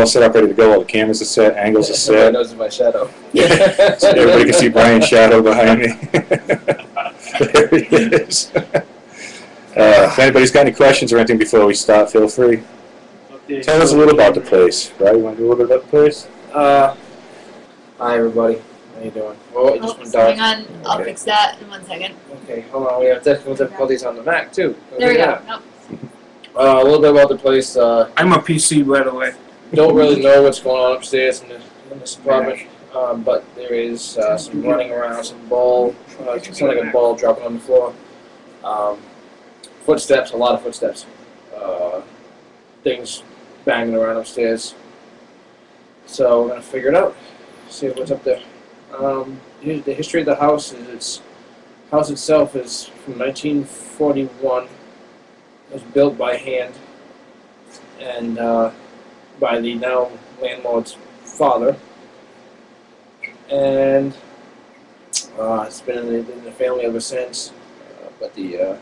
all set up, ready to go. All the cameras are set, angles are Everybody set. knows my shadow. So everybody can see Brian's shadow behind me. There he is. If anybody's got any questions or anything before we start, feel free. Tell us a little about the place, right? You want to do a little bit about the place? Hi, everybody. How you doing? Oh, it just went dark. Hang on, I'll fix that in 1 second. Okay, hold on. We have technical difficulties on the Mac, too. There we go. Nope. A little bit about the place. I'm a PC, by the way. Don't really know what's going on upstairs in this apartment, but there is some running around, some ball, it's like a ball dropping on the floor. Footsteps, a lot of footsteps. Things banging around upstairs. So we're going to figure it out, see what's up there. The history of the house is house itself is from 1941. It was built by hand and by the now landlord's father, and it's been in the family ever since. But I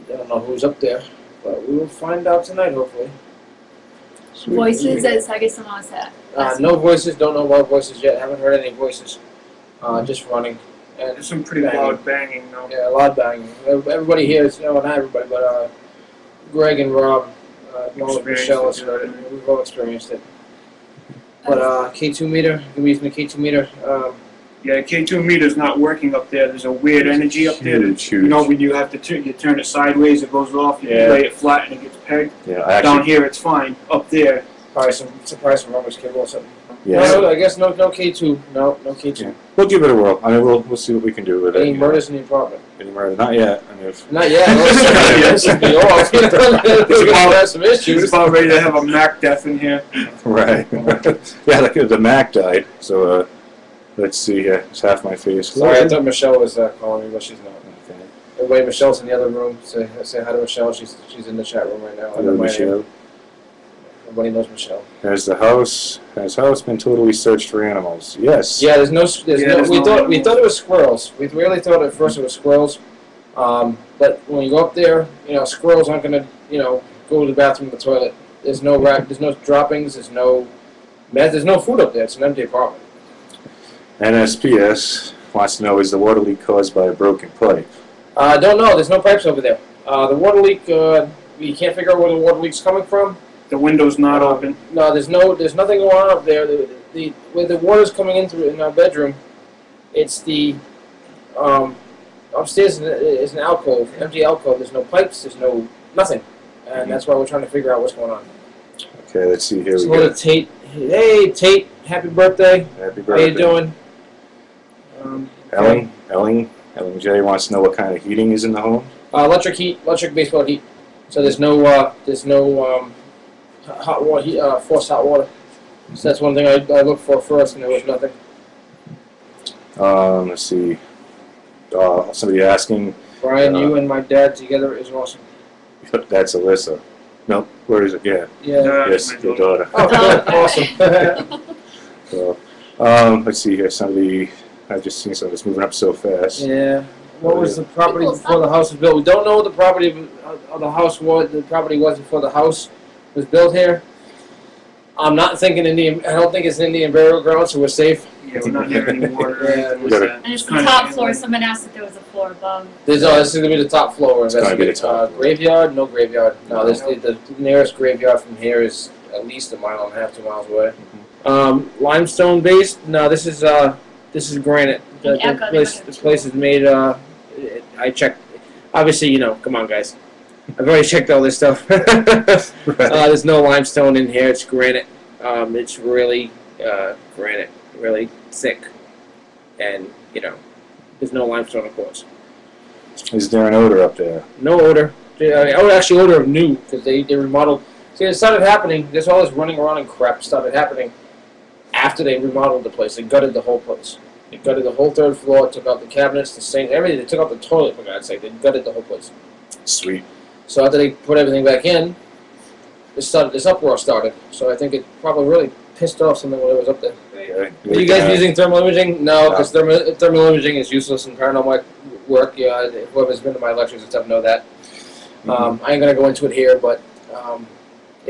don't know who's up there, but we will find out tonight, hopefully. Voices, as I guess someone said. No voices, don't know about voices yet, haven't heard any voices. Just running. And There's some pretty loud banging, though. Yeah, a lot of banging. Everybody here is, not everybody, but Greg and Rob, Michelle has heard it. We've all experienced it. But K2 meter, we're using the K2 meter. Yeah, K2 meter's not working up there. There's a weird energy up there. Huge. You know, when you have to turn it sideways, it goes off. You lay it flat and it gets pegged. Yeah, Down here, it's fine. Up there, Probably some rubbish cable or something. yeah. No, I guess no K2. No K2. Yeah. We'll give it a whirl. I mean, we'll see what we can do with it. Any murders in the apartment? Any murder? Not yet. I mean, if, Not yet. This is the off. We're going to have some we're issues. about ready to have a Mac death in here. right. Yeah, the Mac died. So let's see here. It's half my face. Sorry, I thought Michelle was calling me, but she's not. Okay. Everybody, Michelle's in the other room. Say hi to Michelle. She's in the chat room right now. Hello, Michelle. Everybody knows Michelle. Has the house been totally searched for animals? Yes. Yeah, there's no. We thought it was squirrels. We really thought at first it was squirrels. But when you go up there, squirrels aren't gonna, go to the bathroom, the toilet. There's no there's no droppings. There's no food up there. It's an empty apartment. NSPS wants to know, is the water leak caused by a broken pipe? I don't know. There's no pipes over there. The water leak. We can't figure out where the water leak's coming from. The window's not open. No, there's nothing going on up there. Where the water's coming in our bedroom, it's the upstairs is an alcove, empty alcove. There's no pipes. There's nothing, and that's why we're trying to figure out what's going on. Okay, let's see here. So Tate. Hey, Tate. Happy birthday. Happy birthday. How you doing? Ellen J wants to know what kind of heating is in the home. Electric baseboard heat. So there's no hot water, forced hot water. So that's one thing I looked for first, and there was nothing. Let's see. Somebody asking. Brian, you and my dad together is awesome. That's Alyssa. No, where is it? Yeah. Yeah. Yes, your daughter. Oh, good. Awesome. So, let's see here. I've just seen something that's moving up so fast. Yeah. What was the property before the house was built? We don't know what the property of the house was. The property was before the house was built here. I'm not thinking Indian. I don't think it's Indian burial ground, so we're safe. Yeah, we're not near any water. And it's the top floor. Someone asked if there was a floor above. This is going to be the top floor. It's gonna be the top floor. Graveyard? No graveyard. No, the nearest graveyard from here is at least 1.5 miles, 2 miles away. Limestone based? No, this is granite. The place is made. I checked. Obviously, come on, guys. I've already checked all this stuff. There's no limestone in here. It's granite. It's really granite, really thick, and there's no limestone, of course. Is there an odor up there? No odor. I would actually odor of new because they remodeled. See, it started happening. There's all this running around and crap started happening after they remodeled the place. They gutted the whole place. They gutted the whole 3rd floor. Took out the cabinets, the sink, everything. They took out the toilet, for God's sake. They gutted the whole place. Sweet. So after they put everything back in, this uproar started. So I think it probably really pissed off something when it was up there. Okay. Are you guys using thermal imaging? No, because thermal imaging is useless in paranormal work. Yeah, whoever's been to my lectures and stuff know that. I ain't going to go into it here, but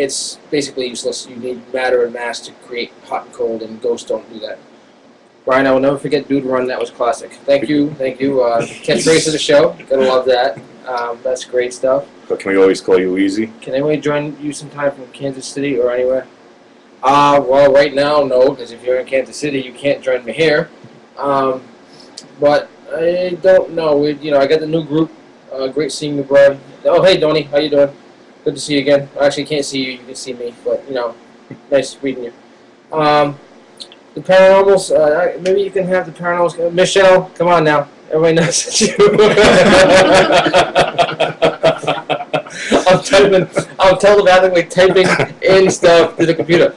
it's basically useless. You need matter and mass to create hot and cold, and ghosts don't do that. Brian, I will never forget Dude Run. That was classic. Thank you. Catchphrase of the show. Gotta love that. That's great stuff. But can we always call you Easy? Can anyone join you sometime from Kansas City or anywhere? Well, right now, no, because if you're in Kansas City, you can't join me here. But I don't know. I got the new group. Great seeing you, Brian. Oh, hey, Donnie. How you doing? Good to see you again. I actually can't see you. You can see me, but, nice reading you. The Paranormals, maybe you can have the Paranormals. Michelle, come on now. Everybody knows it's you. I'm telepathically typing in stuff to the computer.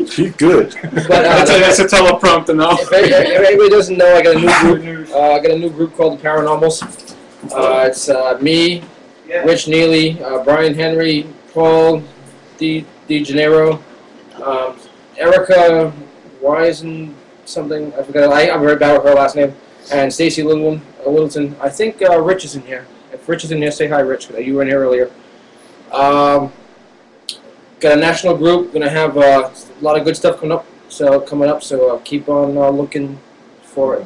She's good. But, that's a teleprompter now. If anybody doesn't know, I got a new group. I got a new group called the Paranormals. It's me, Rich Neely, Brian Henry, Paul DeGennaro, Erica Wisen something. I forgot. I'm very bad with her last name. And Stacy Littleton. I think Rich is in here. If Rich is in here, say hi, Rich. You were in here earlier. Got a national group. Gonna have a lot of good stuff coming up. So keep on looking for it.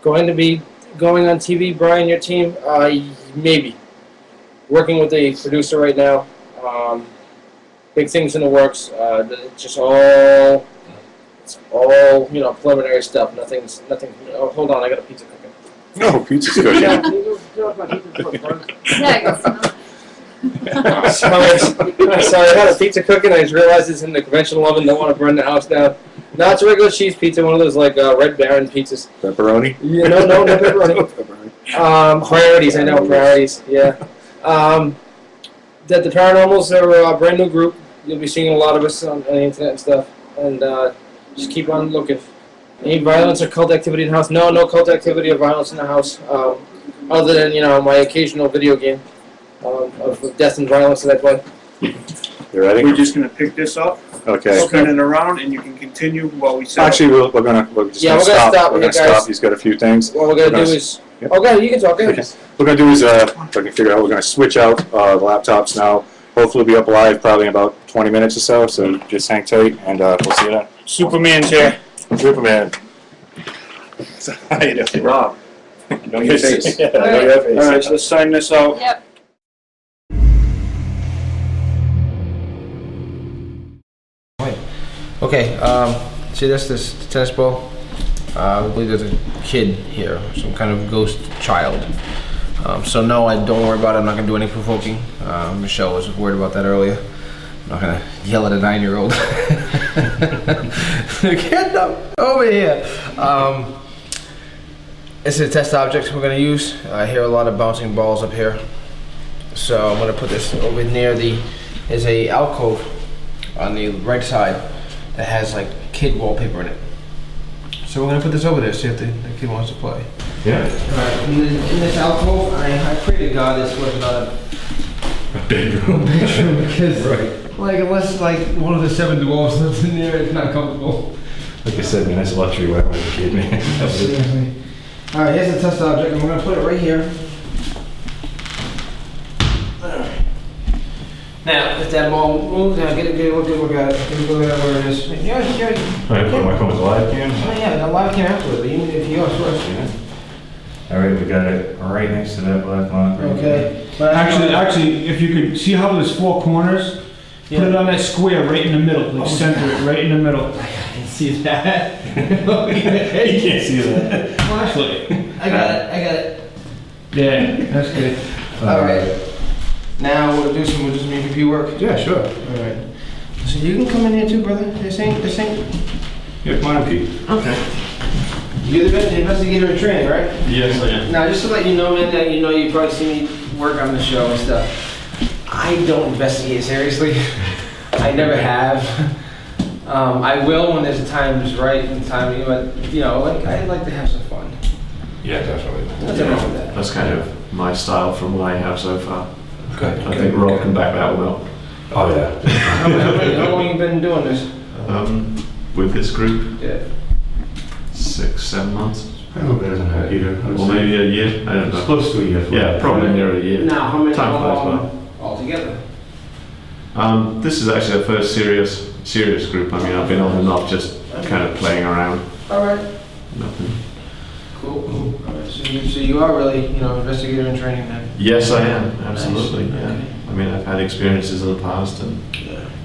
Going to be going on TV, Brian. Your team, maybe. Working with a producer right now. Big things in the works. It's all preliminary stuff. Nothing. Oh, hold on, I got a pizza cooking. No, pizza's good. Yeah, can you go my pizza cook, Brian? Yeah, Sorry, I had a pizza cooking. I just realized it's in the conventional oven. Don't want to burn the house down. No, it's a regular cheese pizza, one of those like Red Baron pizzas. Pepperoni? Yeah, no pepperoni. Priorities, I know, priorities. Yeah. The Paranormals are a brand new group. You'll be seeing a lot of us on the internet and stuff, and just keep on looking. Any violence or cult activity in the house? No cult activity or violence in the house. Other than my occasional video game of death and violence that I play. You ready? We're just going to pick this up, Okay. spin it around, and you can continue while we set Actually, we're gonna stop. We're gonna stop. He's got a few things. What we're gonna do is. Yep. Okay, you can talk. Go ahead. Okay. What we're gonna do is if I can figure out, we're gonna switch out the laptops now. Hopefully, we'll be up live probably in about 20 minutes or so. So just hang tight, and we'll see you then. Superman's here. Superman. How you doing, Rob. I know your face. Yeah, I know your face. All right, so let's sign this out. Yep. Okay, see this tennis ball? I believe there's a kid here, some kind of ghost child. So no, don't worry about it. I'm not gonna do any provoking. Michelle was worried about that earlier. I'm not gonna yell at a 9-year-old. Get over here. It's a test object we're gonna use. I hear a lot of bouncing balls up here. So I'm gonna put this over near there's a alcove on the right side that has like kid wallpaper in it. So we're gonna put this over there, see if the kid wants to play. Yeah. Alright, in this alcove, I pray to God this was not A bedroom. because Right. like unless like one of the 7 dwarves lives in there, it's not comfortable. Like I said, man, that's a luxury when I was a kid, man. Seriously. Alright, here's the test object, and we're gonna put it right here. Alright. Now, if that ball moves, now get a good look at it. Get a look at where it is. Yeah. Alright, put my phone with the live cam. Oh yeah, the live cam afterwards, but even if you are first, Alright, we got it right next to that black line. Okay. Actually, if you could see how there's 4 corners, put it on that square right in the middle, like center it right in the middle. I can see that. You can't see that. Flashlight. I got it. Yeah, that's good. Alright. Now we'll do some EVP work. Yeah, sure. Alright. So you can come in here too, brother. This ain't. Yeah, come on, Pete. Okay. You're the investigator in training, right? Yes, I am. Now, just to let you know, man, that you probably see me work on the show and stuff. I don't investigate seriously. I never have. I will when there's times right and time, but like I like to have some fun. Yeah, definitely. Nothing wrong with that. That's kind of my style from what I have so far. Good. I think Rob can back that one up. Oh, yeah. How long you been doing this? With this group, Yeah. 6-7 months. I hope it doesn't hurt either. Or maybe a year, I don't It's know. close to a year. Yeah, probably near a year. Now, how many Time flies by. altogether? This is actually the first serious group. I mean, I've been on and off just kind of playing around. All right. Nothing. Cool. All right. So you are really, investigator in training then? Yes, I am. Absolutely. Nice. Yeah. Okay. I mean, I've had experiences in the past and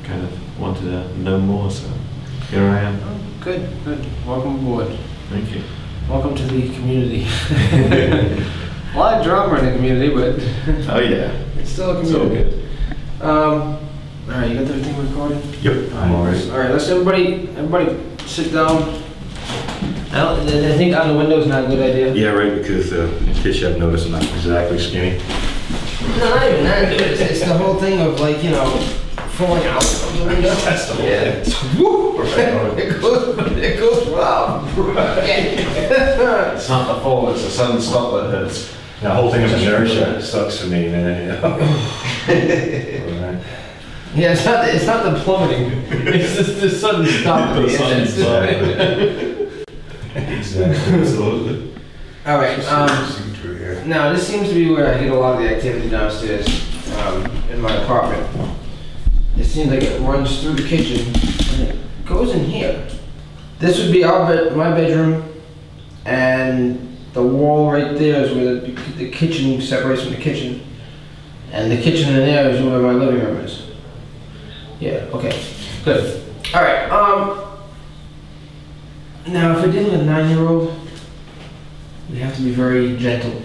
kind of wanted to know more, so here I am. Oh, good. Welcome aboard. Thank you. Welcome to the community. A lot of drama in the community, but Oh yeah. it's still a It's all community. good. All right, you got everything recorded? Yep. I'm alright. All right, let's everybody sit down. I think on the window's not a good idea. Yeah, right, because in case you haven't noticed, I'm not exactly skinny. No, not even that, dude. It's the whole thing of falling out of the window. That's the whole Yeah. thing. Woo! It goes Rob. It's not the fall, it's the sudden stop that hurts. The whole thing is inertia. It sucks for me, man. Right. Yeah, it's not the plummeting. It's just the sudden stop. The sudden stop. Exactly. Absolutely. All right. See through here. Now this seems to be where I get a lot of the activity downstairs in my apartment. It seems like it runs through the kitchen and it goes in here. This would be my bedroom, and the wall right there is where the kitchen separates from the kitchen, and the kitchen in there is where my living room is. Yeah. Okay. Good. All right. Now, if we're dealing with a 9-year-old, we have to be very gentle.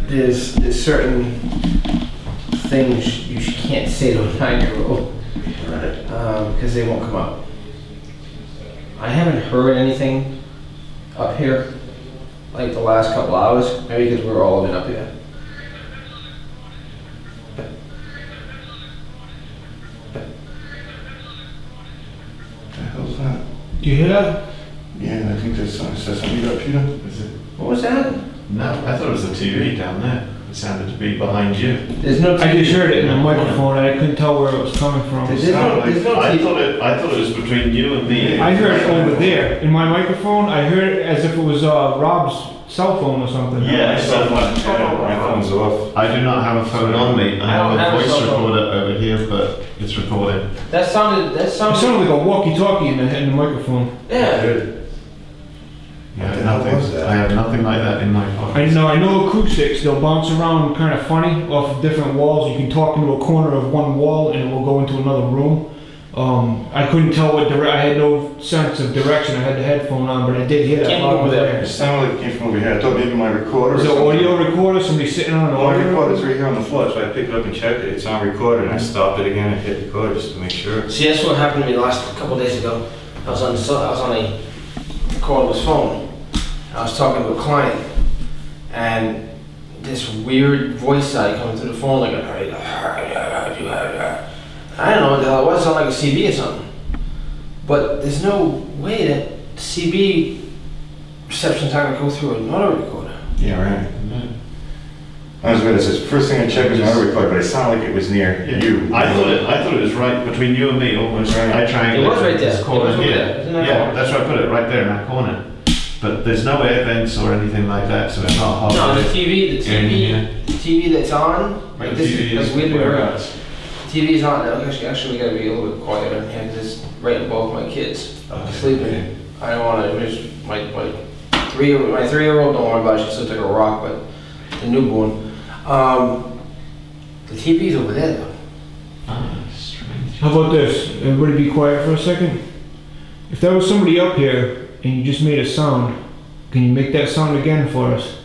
There's certain things you can't say to a 9-year-old, Right. because they won't come out. I haven't heard anything up here like the last couple hours, maybe because we're all been up here. What the hell's that? Do you hear that? Yeah, I think there's something you got, Peter. Is it? What was that? No, I thought it was the TV down there. It sounded to be behind you. There's no TV. I just heard it in the microphone and I couldn't tell where it was coming from. There's no I TV. thought it was between you and me. I heard it over there. In my microphone, I heard it as if it was Rob's cell phone or something. Yeah, My phone's off. I do not have a phone on me. I I don't have have a a voice cell phone. recorder over here, but it's recording. That sounded. It sounded like a walkie-talkie in the microphone. Yeah. Good. Yeah, What the hell was that? I have nothing like that in my pocket. I know acoustics, they'll bounce around kind of funny off of different walls. You can talk into a corner of one wall and it will go into another room. I couldn't tell I had no sense of direction. I had the headphone on, but I did hear that Came loud over and there. It clear. sounded like it came from over here. I thought maybe my recorder Is or it something. audio recorder? Somebody sitting on an My audio recorder's recorder? right here on the floor, so I picked it up and checked it. It's on recorder, and I stopped it again and hit record just to make sure. See, that's what happened to me the last couple of days ago. I was on a cordless phone. I was talking to a client, and this weird voice started coming through the phone like I don't know what the hell it was. It sounded like a CB or something. But there's no way that CB reception's not gonna go through an auto recorder. Yeah, right. I was gonna say, first thing I checked was my recorder, but it sounded like it was near you. I thought it was right between you and me almost. Right. I triangulated It was right there. this It corner was over here. there. Isn't that Yeah, corner? that's why I put it right there in that corner. But there's no air vents or anything like that, so it's not hot. No, the TV that's on. Right, this TV is is weird. whereabouts? TV's on now. Actually, we gotta be a little bit quieter in here because it's right above my kids sleeping. I don't want to. My 3-year-old don't worry about it. She sleeps like a rock, but the newborn. The TV's over there though. Ah, strange. How about this? Everybody be quiet for a second. If there was somebody up here and you just made a sound, can you make that sound again for us?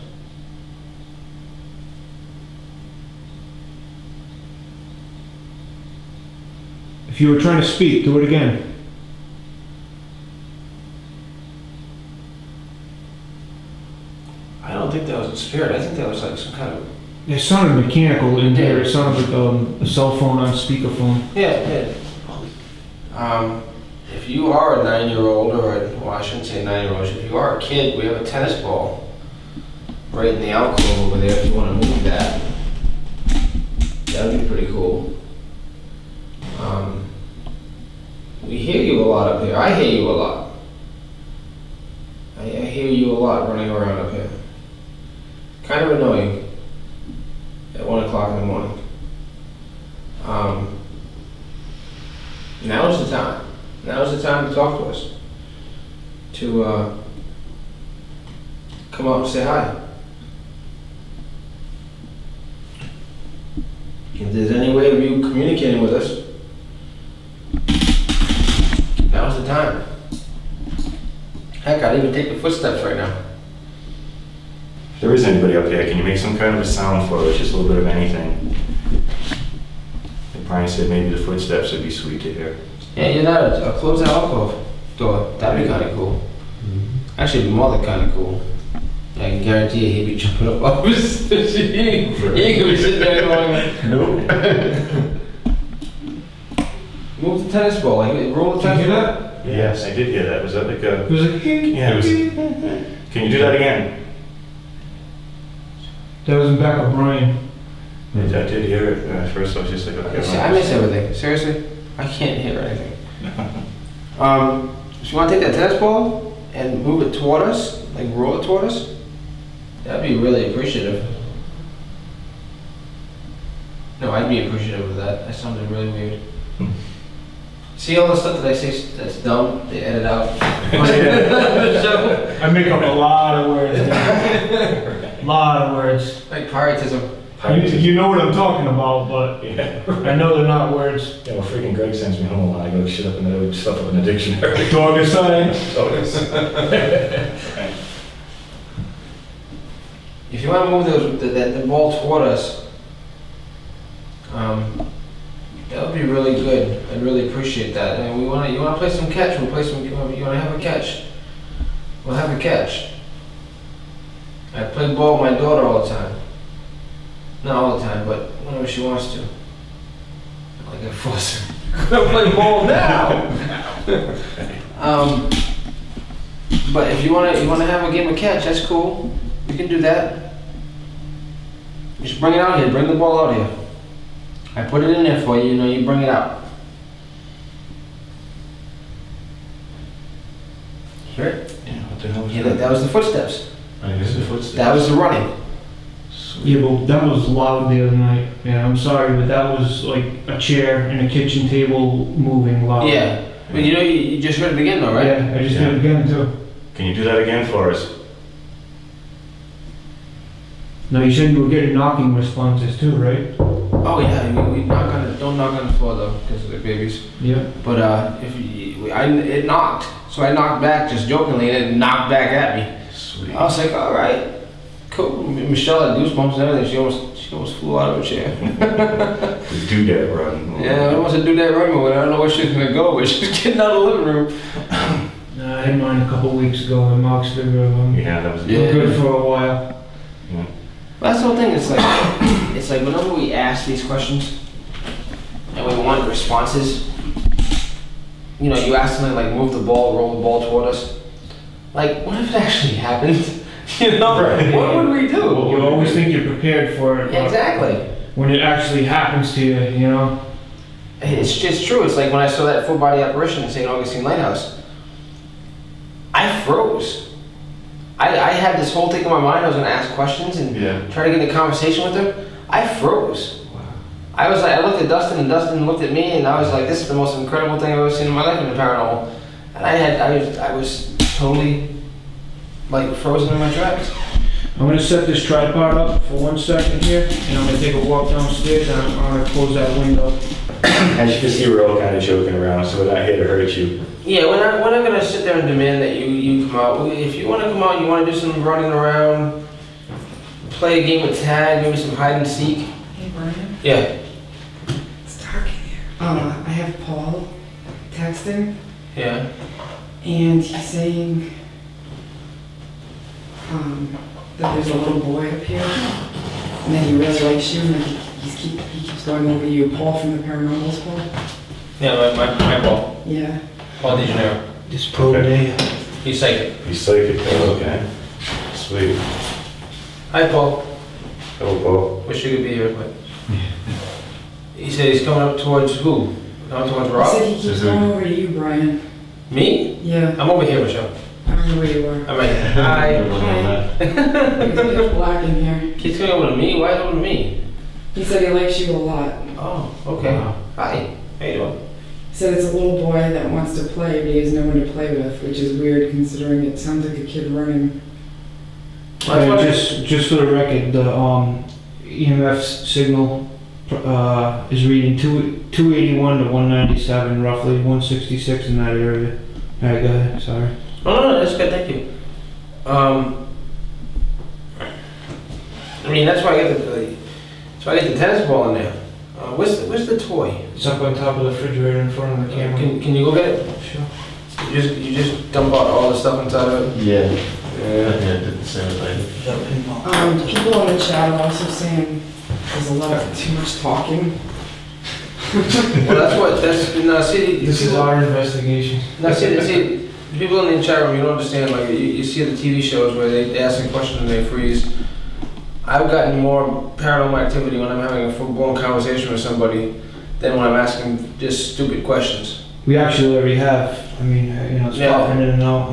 If you were trying to speak, do it again. I don't think that was a spirit. I think that was like some kind of. It sounded mechanical in here. It sounded like a cell phone on speakerphone. Yeah. If you are a 9-year-old, well, I shouldn't say 9-year-old. If you are a kid, we have a tennis ball right in the alcove over there. If you want to move that, that would be pretty cool. We hear you a lot up here. I hear you a lot. I hear you a lot running around up here. Kind of annoying at 1 o'clock in the morning. Now's the time. Now's the time to talk to us. To come out and say hi. If there's any way of you communicating with us, now's the time. Heck, I'd even take the footsteps right now. If there is anybody up there, can you make some kind of a sound for us, just a little bit of anything? Like Brian said, maybe the footsteps would be sweet to hear. Yeah, you're not a close that alcove door. That'd be kind of cool. Actually, it'd be more than kind of cool. I can guarantee you he'd be jumping up off his he ain't gonna be sitting there going, nope. Move the tennis ball, like roll the tennis ball. Yes, I did hear that. Was that like a... It was like, Yeah, it was... Can you do that again? that was in back of Brian. I did hear it. At first I was just like, okay. I miss everything. Seriously, I can't hear anything. So you want to take that tennis ball and move it toward us, like roll it toward us? That'd be really appreciative. No, I'd be appreciative of that. That sounded really weird. See all the stuff that I say that's dumb, they edit out. I make up a lot of words. A lot of words. Like piratism. You know what I'm talking about, but Yeah. I know they're not words. Yeah, well, freaking Greg sends me home a lot. I go look shit up in the stuff up in the dictionary. Dog aside. If you want to move the ball toward us, that would be really good. I'd really appreciate that. And you want to play some catch? We'll play some. You want to have a catch? We'll have a catch. I play ball with my daughter all the time. Not all the time, but whenever she wants to. Like I force her. Gonna play ball now. But if you want to have a game of catch, that's cool. We can do that. Just bring it out here. Bring the ball out here. I put it in there for you. You know, you bring it out. Hear it? Yeah, what the hell was Yeah, that was the footsteps. I guess the footsteps. That was the running. Yeah, but that was loud the other night. Yeah, I'm sorry, but that was like a chair and a kitchen table moving loud. Yeah. But you know, you just heard it again though, right? Yeah, I just did it again too. Can you do that again for us? No, you said you were getting knocking responses too, right? Oh yeah, we don't knock on the floor though, because of the babies. Yeah. But it knocked, so I knocked back just jokingly, and it knocked back at me. Sweet. I was like, all right, cool. Michelle had goosebumps and everything. She almost flew out of her chair. The do-that run. Yeah, I almost had to do that run, but I don't know where she's gonna go. But she's getting out of the living room. I had mine a couple weeks ago in Mark's figure of them. Yeah, that was Yeah. Good for a while. Yeah. That's the whole thing. It's like whenever we ask these questions and we want responses, you know, you ask something like move the ball, roll the ball toward us. Like, what if it actually happened? You know, Right. What would we do? You always think you're prepared for it. Yeah, exactly. When it actually happens to you, you know? It's just true. It's like when I saw that full body apparition in St. Augustine Lighthouse. I froze. I had this whole thing in my mind. I was going to ask questions and try to get in a conversation with her. I froze. Wow. I was like, I looked at Dustin and Dustin looked at me and I was like, this is the most incredible thing I've ever seen in my life in the paranormal. And I was totally like frozen in my tracks. I'm going to set this tripod up for 1 second here, and I'm going to take a walk downstairs and I'm going to close that window. As you can see, we're all kind of joking around, so we're not here to hurt you. Yeah, we're not going to sit there and demand that you come out. If you want to come out, you want to do some running around, play a game of tag, maybe some hide and seek. Hey Brian, Yeah. it's dark in here. I have Paul texting, Yeah. and he's saying that there's a little boy up here, and that he really likes you, and that he keeps going over you. Paul from the Paranormal's Paul? Yeah, my Paul. Yeah. Paul DeGenero. This day. He's psychic. He's psychic, though, okay. Sweet. Hi, Paul. Hello, Paul. Wish you could be here, but he said he's coming up towards who? Coming towards He Rob? said he keeps going over to you, Brian. Me? Yeah. I'm over here, Michelle. I don't know where you are. I'm right here. Hi. It's pitch black in here. He's coming over to me? Why over to me? He said he likes you a lot. Oh, okay. Wow. Hi. How you doing? Said it's a little boy that wants to play, but he has no one to play with, which is weird considering it sounds like a kid running. Just for the record, the EMF signal is reading 281 to 197, roughly 166 in that area. All right, go ahead. Sorry. No, that's good. Thank you. I mean, that's why I get the tennis ball in there. Where's the toy? It's up on top of the refrigerator in front of the camera. Can you go get it? Sure. You just dump out all the stuff inside of it. Yeah. Yeah, I did the same thing. People in the chat are also saying there's a lot of too much talking. Well, This is our investigation. Now, see, people in the chat room, you don't understand, like, you see the TV shows where they ask a question and they freeze. I've gotten more paranormal activity when I'm having a full-blown conversation with somebody than when I'm asking just stupid questions. We actually already have. I mean, it's popping in and out,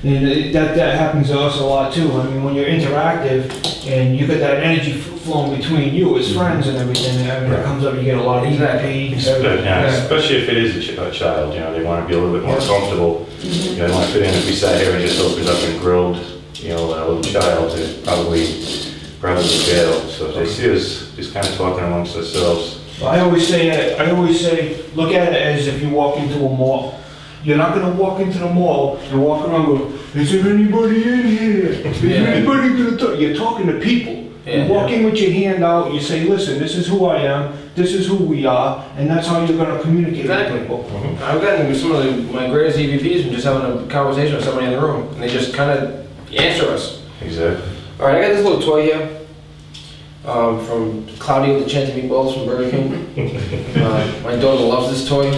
And that happens to us a lot too. I mean, when you're interactive and you get that energy flowing between you as friends and everything, I mean, it comes up, you get a lot of Exactly. Especially if it is a child, they want to be a little bit more comfortable. They don't want to fit in. If we sat here and just opened up and grilled, a little child, it'd probably fail. So if they see us just kind of talking amongst ourselves. I always say, look at it as if you walk into a mall. You're not going to walk into the mall and walk around going, is there anybody in here? Is there anybody going to talk? You're talking to people. You walk in with your hand out, you say, listen, this is who I am, this is who we are, and that's how you're going to communicate with people. I've gotten some of my greatest EVPs from just having a conversation with somebody in the room, and they just kind of answer us. Exactly. All right, I got this little toy here from Cloudy with the Enchanted Meatballs from Burger King. My daughter loves this toy.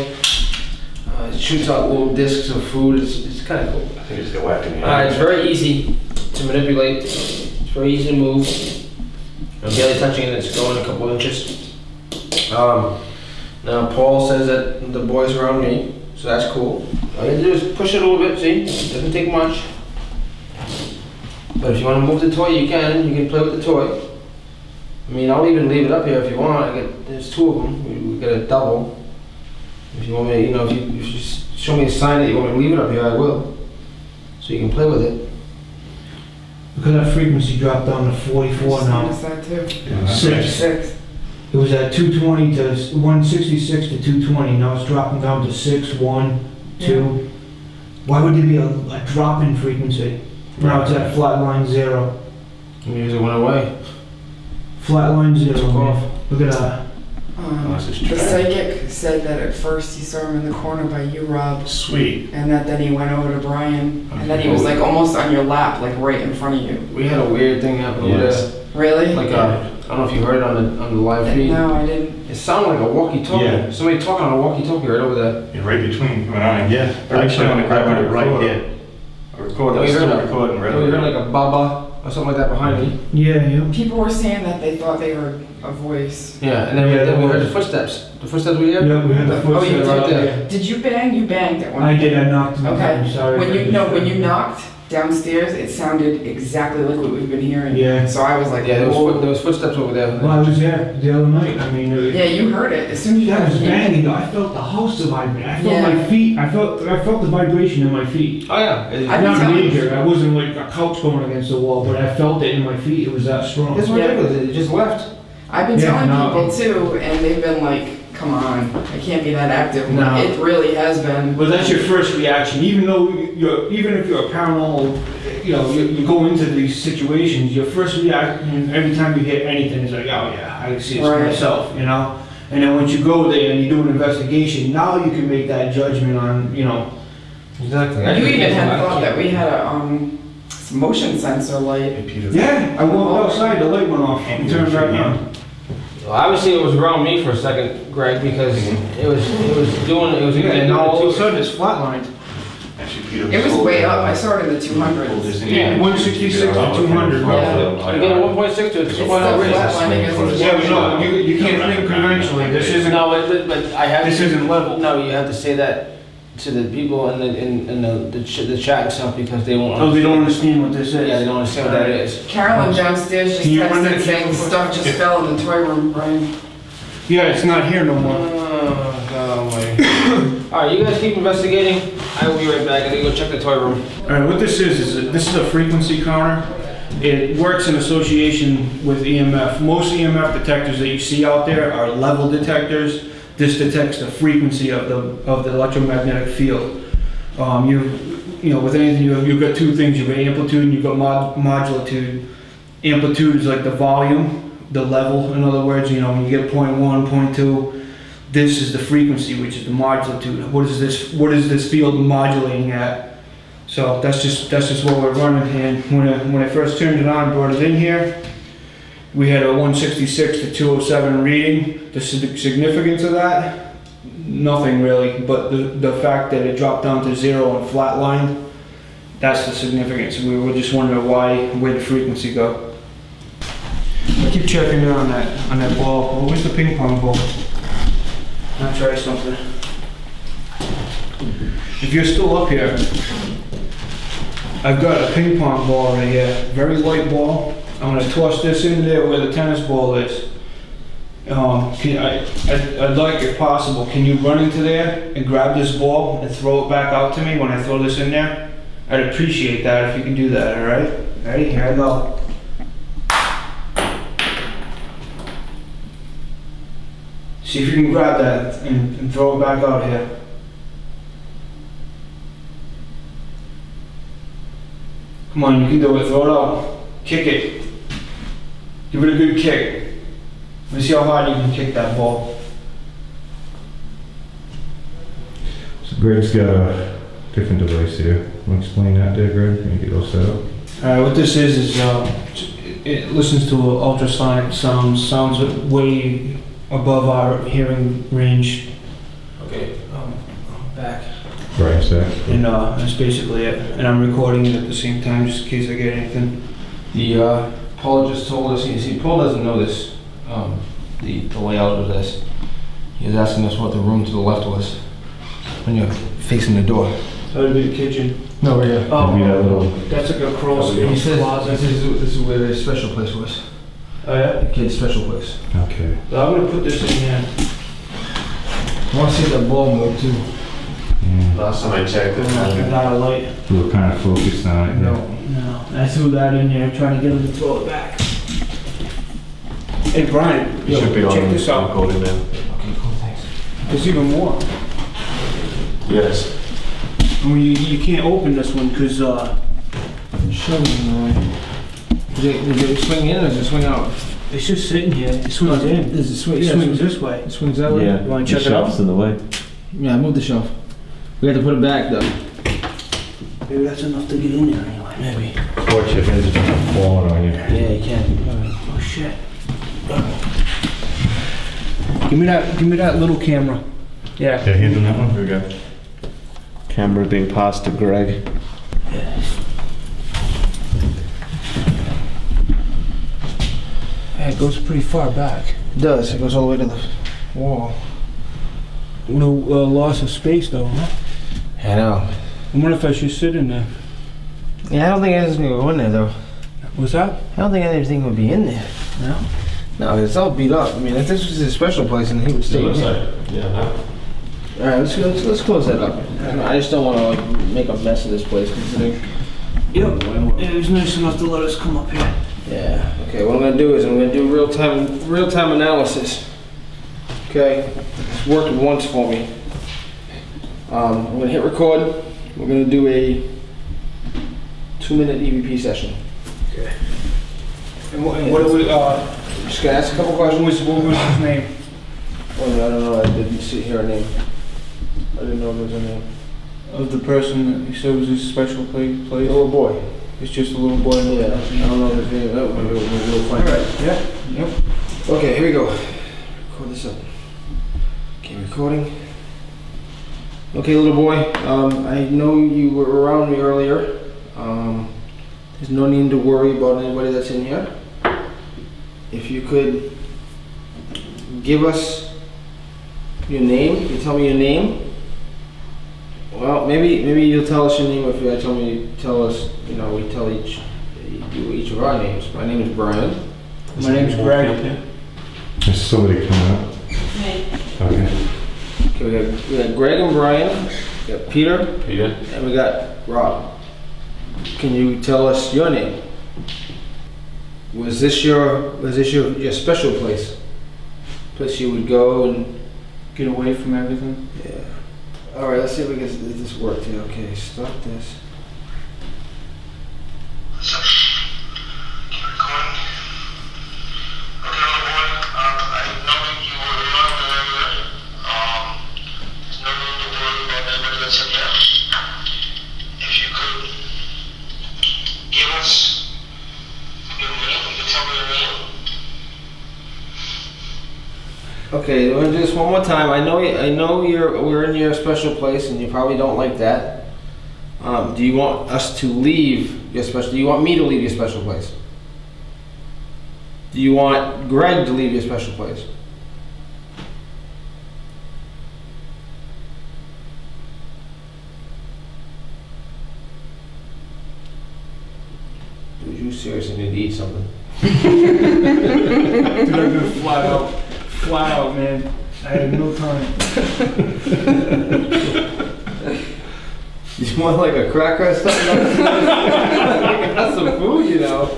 It shoots out little discs of food. It's kind of cool. I think it's got whacked in the eye. It's very easy to manipulate. It's very easy to move. I'm barely touching it. It's going a couple inches. Now Paul says that the boy's around me, so that's cool. All you have to do is push it a little bit. See, it doesn't take much. But if you want to move the toy, you can. You can play with the toy. I mean, I'll even leave it up here if you want. There's two of them. We got a double. If you want me, if you just show me a sign that you want me to leave it up here, I will. So you can play with it. Look at that frequency drop down to 44 now. Noticed that too. 6. It was at 220 to 166 to 220. Now it's dropping down to 6, 1, 2. Why would there be a drop in frequency? Now it's at flatline 0. Maybe it went away. Flatline 0. Look at that. The psychic said that at first he saw him in the corner by you, Rob. Sweet. And that then he went over to Brian. And then he was like almost on your lap, like right in front of you. We had a weird thing happen over there. Really? Like I don't know if you heard it on the live feed. No, I didn't. It sounded like a walkie-talkie. Yeah. Somebody talking on a walkie-talkie right over there. Yeah, right between you and I. Yeah. Actually, I'm going to grab it right here. I recorded. We heard right like a baba or something like that behind me. Yeah. People were saying that they thought they heard a voice. Yeah, and then we heard the footsteps. The footsteps we heard? Yeah, we heard the footsteps. Oh, you did? Right there. Did you bang? You banged at one I did. I knocked him Okay. down. Sorry. When you knocked downstairs, it sounded exactly like what we've been hearing. Yeah. So I was like, Yeah, there whoa. was footsteps over there. Well, I was there the other night. I mean, Yeah, you heard it as soon as you that was came. banging. I felt the house vibrate. I felt Yeah. my feet. I felt the vibration in my feet. Oh yeah. I've been Not telling you. major. I wasn't like a couch going against the wall, but I felt it in my feet. It was that strong. It's ridiculous. It just left. I've been Yeah, telling no. people too, and they've been like, come on, I can't be that active. No. It really has been. But that's your first reaction, even if you're a paranormal, you go into these situations. Your first reaction every time you hit anything is like, oh yeah, I can see this for Right. myself, And then once you go there and you do an investigation, now you can make that judgment on, Exactly. You even had thought that we had a motion sensor light. Yeah, I walked outside, the light went off, and turned right on. Well, obviously it was around me for a second, Greg, because it was And now all of a sudden it's flatlined. It was way up. I saw it in the 200s. Yeah, 166 to 200. You get a 1.6 to a It's still 2.0 flatlining as it's Yeah, but no, you can't think conventionally. This isn't. No, but I have. This isn't level. No, you have to say that to the people in the chat and stuff because they won't. Oh, they don't understand what this is. Yeah, they don't understand what that is. Carolyn downstairs just Can you run that texted saying camera? stuff just fell in the toy room, Brian. Yeah, it's not here no more. Oh, God, Alright, you guys keep investigating. I will be right back. I need to go check the toy room. Alright, what this is this is a frequency counter. It works in association with EMF. Most EMF detectors that you see out there are level detectors. This detects the frequency of the electromagnetic field. You know, with anything, you've got two things. You've got amplitude and you've got modulitude. Amplitude is like the volume, the level. In other words, you know, when you get 0.1, 0.2, this is the frequency, which is the modulitude. What is this field modulating at? So that's just what we're running. And when I first turned it on, brought it in here, we had a 166 to 207 reading. The significance of that? Nothing really, but the fact that it dropped down to 0 and flatlined, that's the significance. We were just wondering where the frequency go. I keep checking in on that ball. Oh, where's the ping pong ball? I'll try something. If you're still up here, I've got a ping pong ball right here. Very light ball. I'm gonna toss this in there where the tennis ball is. I'd like, if possible, can you run into there and grab this ball and throw it back out to me when I throw this in there? I'd appreciate that if you can do that, alright? Ready? Here I go. See if you can grab that and throw it back out here. Come on, you can do it. Throw it out. Kick it. Give it a good kick. Let me see how hard you can kick that ball. So Greg's got a different device here. Want to explain that there, Greg? Can you get those set up? Alright, what this is it listens to ultrasonic sounds way above our hearing range. Okay, back. Right, set. And that's basically it. And I'm recording it at the same time just in case I get anything. The Paul just told us, you see, Paul doesn't know this, the layout of this. He was asking us what the room to the left was when you're facing the door. That would be the kitchen. No, right here. Oh, Maybe that little... that's like a crawl space. He says this is where the special place was. Oh yeah? The kid's special place. Okay. So I'm gonna put this in here. I want to see that ball move too. Yeah. Last time I checked it, I'm not a light. We're kind of focused on it. No. I threw that in there trying to get him to throw it back. Hey Brian, you should be check on this out. recording now. Okay, cool, thanks. There's even more. Yes. I mean, you can't open this one because Show me. Does it swing in or does it swing out? it's just sitting here. It swings in. Does it swing? It Yeah, swings this way. It swings that way? Yeah. You wanna The check it shelf's out? in the way. Yeah, move the shelf. We have to put it back though. Maybe that's enough to get in there anyway. Maybe. Watch your hands are falling on you. Yeah, you can. Oh shit. Give me that little camera. Yeah. Yeah, hand on that one. Here we go. Camera being passed to Greg. Yeah, it goes pretty far back. It does. It goes all the way to the wall. No loss of space though, huh? I know. I wonder if I should sit in there. Yeah, I don't think anything's gonna go in there though. What's that? I don't think anything would be in there. No. No, it's all beat up. I mean, if this was a special place, then he would stay in here. Yeah, no. All right, let's close that up. I just don't want to like make a mess of this place. Considering. Yep. It was nice enough to let us come up here. Yeah. Okay. What I'm gonna do is I'm gonna do real time analysis. Okay. It's worked once for me. I'm gonna hit record. We're gonna do a 2-minute EVP session. Okay. And what do we Just gonna ask a couple questions. what was his name? Oh, I don't know. I didn't see here a name. I didn't know there was a name. Of the person that you said was his special place? A little boy. It's just a little boy. Yeah. I don't know his name. Oh, we'll find out. Alright, yeah. Yep. Okay, here we go. Record this up. Okay, recording. Okay, little boy. I know you were around me earlier. There's no need to worry about anybody that's in here. If you could give us your name. You tell me your name. Well, maybe you'll tell us your name if you tell us, you know, we tell each of our names. My name is Brian. My name's Greg. There's somebody coming up. Me. Okay. Okay, Okay, we got Greg and Brian, we got Peter, Peter? and we got Rob. Can you tell us your name? Was this your special place? Place you would go and Get away from everything. yeah. All right, let's see if we can if this worked here. Okay, stop this. Okay, we're gonna do this one more time. I know we're in your special place, and you probably don't like that. Do you want us to leave your special? Do you want me to leave your special place? Do you want Greg to leave your special place? Dude, you seriously need to eat something. Dude, I've been flat out, man. I had no time. You want like a cracker or something? I got some food, you know.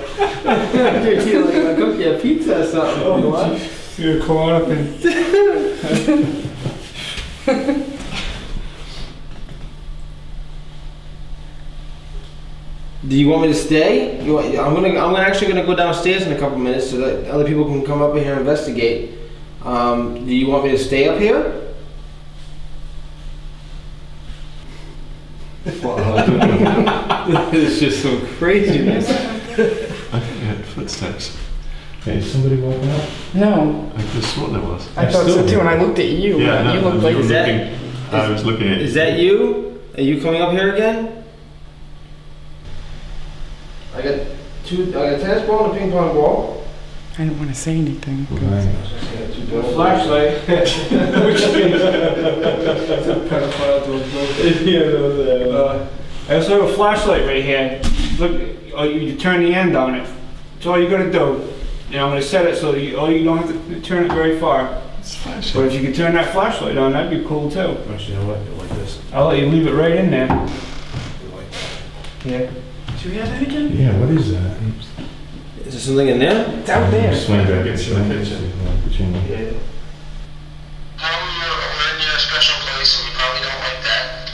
You're like a cookie, a pizza or something. Oh, You want? You're caught up in. Do you want me to stay? I'm actually gonna go downstairs in a couple minutes so that other people can come up here and investigate. Do you want me to stay up here? It's just some craziness. I think we had footsteps. Okay, is somebody walking up? No, I just thought there was. I thought so too, and I looked at you. Yeah, and no, you looked like you were Is that- looking, I was looking at Is that you? Are you coming up here again? I got a tennis ball and a ping pong ball. I didn't want to say anything. The flashlight. Which I also have a flashlight right here. Look, you turn the end on it. That's all you gotta do. And I'm gonna set it so you don't have to turn it very far. it's But flashing. if you could turn that flashlight on, that'd be cool too. Actually, you know what? Like this. I'll let you leave it right in there. Yeah. Should we have that again? Yeah, what is that? Is there something in there? It's out there. Swing back It's into in the the kitchen. kitchen. Yeah. We're in your special place and you probably don't like that.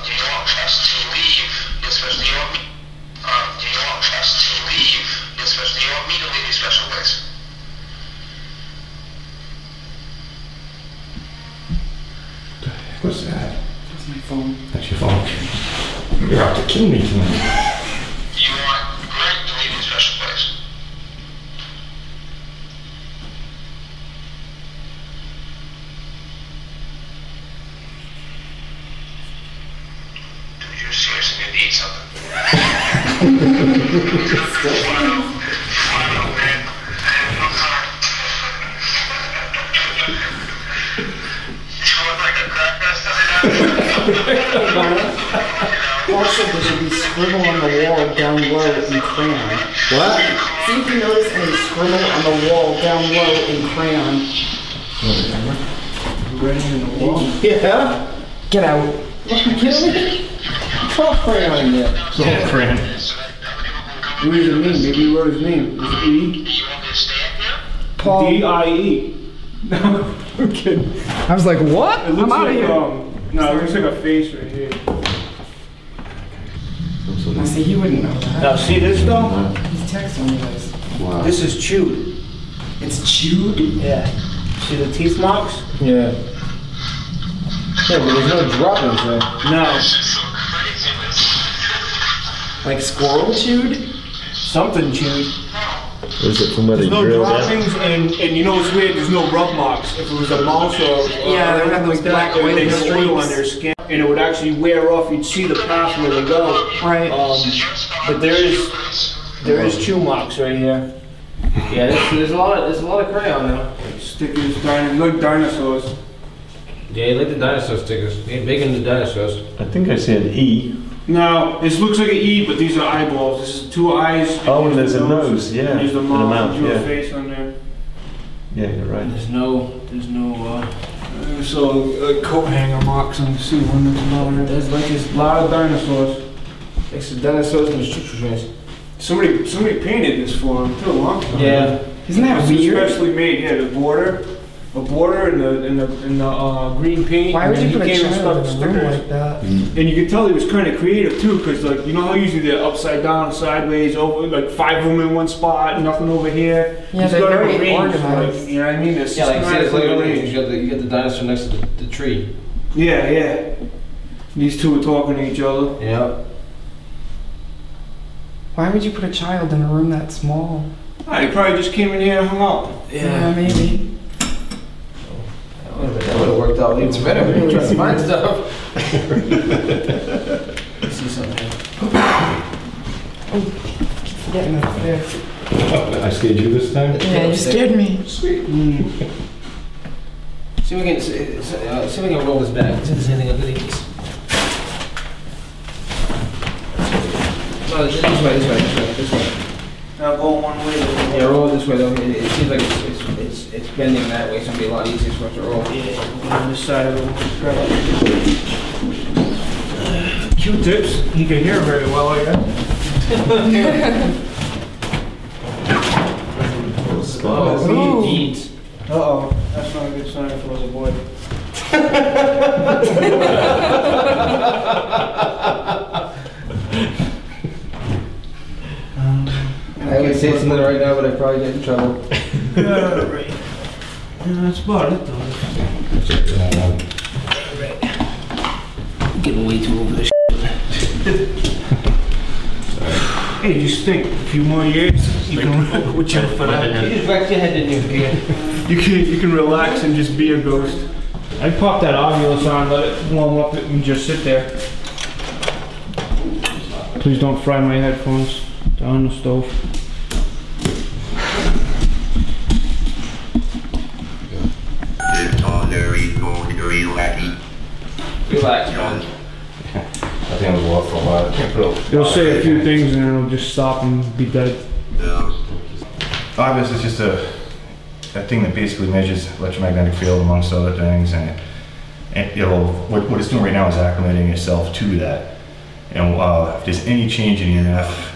Do you want us to leave your special, do you want me, do you want us to leave your special, do you want me to leave your special place? What's that? That's my phone. That's your phone. You're out to kill me tonight. Do you want Greg to leave your special place? Dude, you're seriously gonna need something. Flat out, man. I'm sorry. You look like a cracker or Also, there should be scribble on the wall down low in crayon. What? See if you notice any scribble on the wall down low in crayon. Writing in the wall. Yeah. Get out. Are you kidding me? Fuck crayon in there. It's all crayon. What does it mean? Maybe he wrote his name. Is it E? Do you want me to stay up here? Paul. D-I-E. No, I'm kidding. I was like, what? It looks I'm out of like, here. no, it looks like a face right here. I see, you wouldn't know that. Now, see this though? He's texting you guys. Wow. This is chewed. It's chewed? Yeah. See the teeth marks? Yeah. Yeah, but there's no droppings there. No. So craziness. Like squirrel chewed? Something chewed. Is it from where they There's no drilled out? droppings, and you know what's weird? There's no rub marks. If it was a mouse or Yeah, they would have those black they would oily have oil on streaks. their skin, and it would actually wear off. You'd see the path where they go. Right. But there is chew marks right here. Yeah, there's a lot of crayon now. Stickers, like dinosaurs. Yeah, you like the dinosaur stickers. You're big into dinosaurs. I think I see an E. No, this looks like an E, but these are eyeballs. This is 2 eyes. Oh, and there's a nose, yeah. There's the And a mouth, mouth, and a yeah. face on there. Yeah, you're right. There's no I saw coat hanger marks on the ceiling. There's like this A lot of dinosaurs. like some dinosaurs and choo-choo trains. Somebody painted this for him too, huh? Yeah. Isn't that It's weird? especially made, yeah, the border and the green paint. Why would and you then put a he came and child stuck in a room stickers. like that? And you could tell he was kind of creative too, because like, you know how usually they're upside down, sideways, over, like 5 of them in one spot, nothing over here. Yeah, He's they're got it very arranged, organized. like, you know what I mean? They're Yeah, like see this systematically later arranged. you got the dinosaur next to the tree. Yeah. These two are talking to each other. Yeah. Why would you put a child in a room that small? He probably just came in here and hung out. Yeah, maybe. That would have worked out. It's better when you try to find stuff. Let's see something. Keep forgetting that's there. I scared you this time? Yeah, you scared me. Sweet. See if we can see if we can roll this back. See if there's anything under these. No, this way. Now going one way. Yeah, roll it this way though. It seems like it's bending that way, so it'll be a lot easier for us to roll. Yeah, on this side of it. Q-tips. He can hear very well, I guess. Ooh. Beads. Uh-oh, that's not a good sign for us, boy. I would say something right now, but I'd probably get in trouble. Alright. Yeah, that's about it though. Getting way too over this. Hey, just think, a few more years, you can whichever for that. You just wrecked your head, didn't you? You can relax and just be a ghost. I'd pop that Ovilus on, let it warm up and just sit there. Please don't fry my headphones down the stove. Relax, man. I think I was off for a while. I can't put up. It'll say a few things and then it'll just stop and be dead. Obviously, it's just a thing that basically measures electromagnetic field amongst other things, and what it's doing right now is acclimating itself to that. And if there's any change in EMF,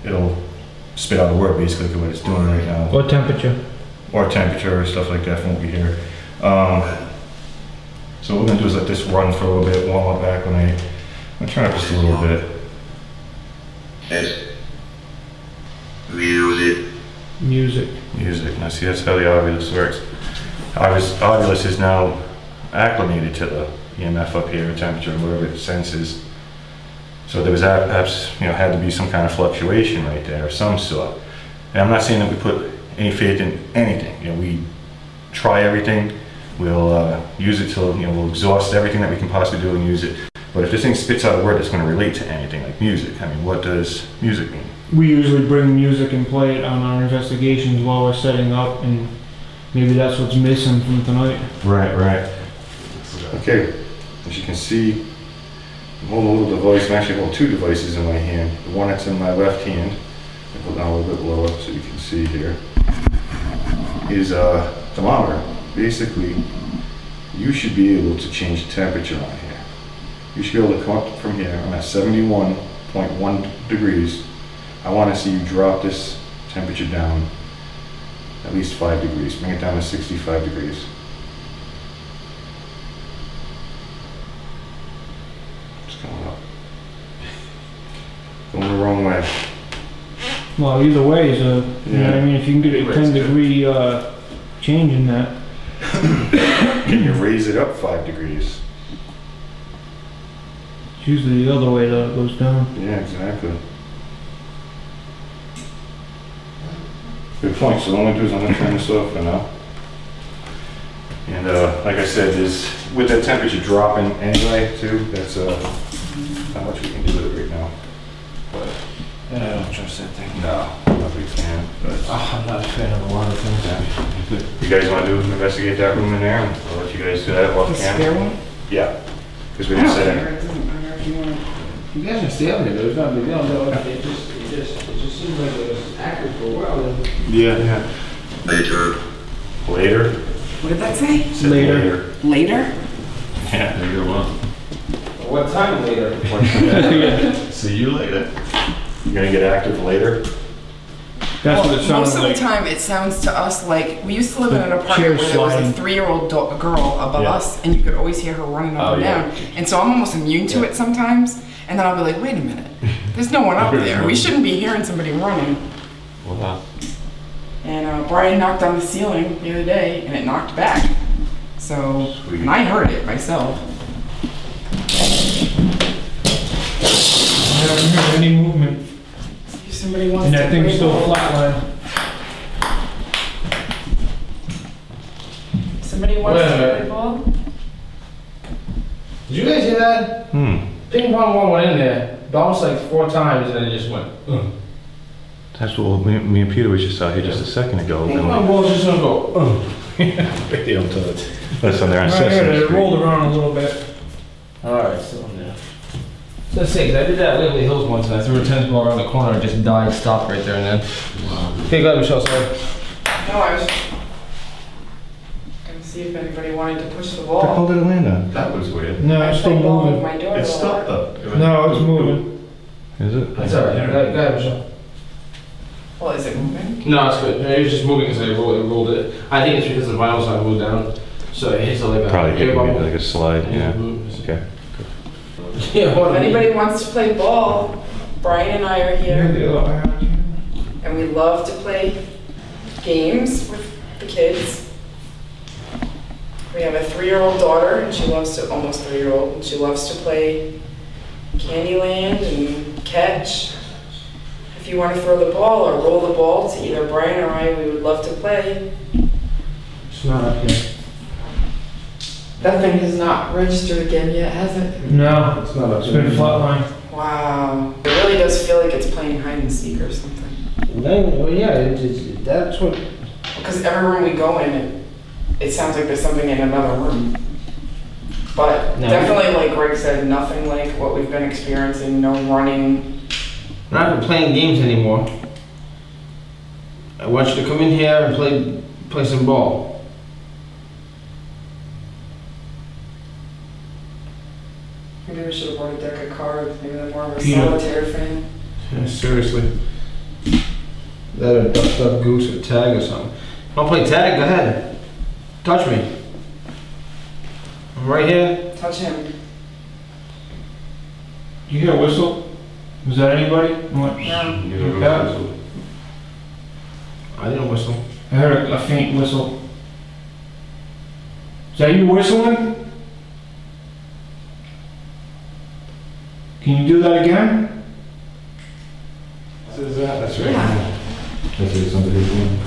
it'll spit out a word basically for what it's doing right now. What temperature? Or temperature or stuff like that from what we hear. So what we're gonna do is let this run for a little bit, warm up back when I'm gonna turn up just a little bit. Music. Now see, that's how the Ovilus works. Ovilus is now acclimated to the EMF up here, temperature, whatever it senses. So there was perhaps, had to be some kind of fluctuation right there of some sort. And I'm not saying that we put any faith in anything. We try everything. We'll use it till, we'll exhaust everything that we can possibly do and use it. But if this thing spits out a word that's going to relate to anything, like music, I mean, what does music mean? We usually bring music and play it on our investigations while we're setting up, and maybe that's what's missing from tonight. Right. Okay, as you can see, I'm holding a little device. I'm actually holding two devices in my hand. The one that's in my left hand, I put down a little bit lower so you can see here, is a thermometer. Basically, you should be able to change the temperature on here. You should be able to come up from here. I'm at 71.1 degrees. I want to see you drop this temperature down at least 5 degrees. Bring it down to 65 degrees. It's going up. Going the wrong way. Well, either way is you know what I mean? If you can get a 10-degree change in that. Can you raise it up 5 degrees? It's usually the other way that it goes down. Yeah, exactly. Good point. So what I'm going to do is I'm going to turn this off for now. And like I said, with that temperature dropping anyway too, that's how much we can do with it right now. But I don't trust that thing. no, I'm not a big fan. But I'm not a fan of a lot of things. you guys want to investigate that room in there? And I'll let you guys do that off The camera. spare one? Yeah, because we I didn't don't say care. that. It doesn't matter if you want to. You guys can stay up there, there's not a big deal. No, it just seems like it was active for a while. Yeah. Later. What did that say? Later. Later? Yeah, later what? What time later? See you later. You're gonna get active later? That's what it Most sounds of like. the time, it sounds to us like we used to live in an The apartment chair where there was a sliding. 3-year-old girl above Yeah. us, and you could always hear her running up Oh, and yeah. down. And so I'm almost immune to it sometimes. And then I'll be like, wait a minute, there's no one up there. We shouldn't be hearing somebody running. Wow. And Brian knocked on the ceiling the other day, and it knocked back. So, Sweet. and I heard it myself. I haven't heard any movement. If somebody wants And to that thing's play still ball. flatline. Somebody wants Wait a to minute. play ball? Did you guys hear that? Ping pong one went in there, bounced like 4 times, and then it just went. That's what me and Peter was just out here just a second ago. Ping pong ball's just gonna go. Video to it. Listen, they're on I heard Sesame it. It Street. rolled around a little bit. Alright, still in there. Let's see, 'cause I did that at Waverly Hills once, and I threw a tennis ball around the corner and it just died, stopped right there and then. Okay, go ahead, Michelle, sorry. No, I was gonna see if anybody wanted to push the Where the hell ball. did it land on? That was weird. No, I it's still played ball with moving. my daughter It's a stopped lot. though. No, it's moving. Is it? That's alright, go ahead, Michelle. Well, is it moving? No, it's good. It was just moving because it rolled it. I think it's because the vinyl side moved down. So it hits like a Probably hit air me bubble. like a slide, yeah. Mhm. Okay. Yeah, If anybody wants to play ball, Brian and I are here, and we love to play games with the kids. We have a 3-year-old daughter, and she loves to, almost 3-year-old, and she loves to play Candyland and catch. If you want to throw the ball or roll the ball to either Brian or I, we would love to play. It's not up here. That thing has not registered again yet, has it? No, It's not up it's been flatline. Wow. It really does feel like it's playing hide and seek or something. Well, yeah, that's what. Because every room we go in, it sounds like there's something in another room. But No. definitely, like Greg said, nothing like what we've been experiencing, no running. We're not playing games anymore. I want you to come in here and play some ball. Maybe we should have brought a deck of cards, maybe they're more of a Peanut. solitaire fan. Yeah, seriously. That or duck, duck, goose or tag or something. Want to play tag? Go ahead. Touch me. I'm right here. Touch him. You hear a whistle? Was that anybody? What? No. Yeah. I didn't whistle. I heard a faint whistle. Is that you whistling? Can you do that again? What is that? That's right. Yeah. That's it, somebody's doing.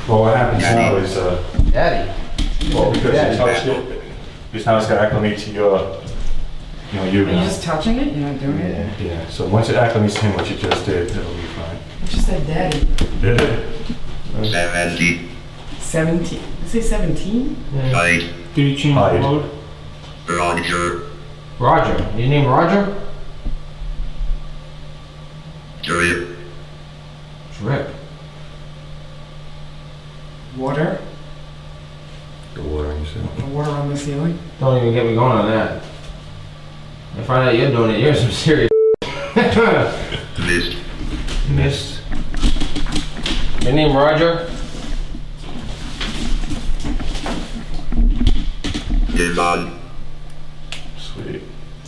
Well, what happens now is, Daddy. well, because Daddy. you touched it, this now it's got to acclimate to your, you Are you now. just touching it? You're not doing it? Yeah, so once it acclimates to him, what you just did, it'll be fine. You just said daddy. Did it? 17. Did you say 17? Hide. Did you change Hide. the mode? Roger. Roger. Your name Roger? Drip. Drip. Water? The water in yourself. The water on the ceiling? Don't even get me going on that. I find out you're doing it, you're some serious. Mist. Missed. Your name Roger? Demon. Sweet.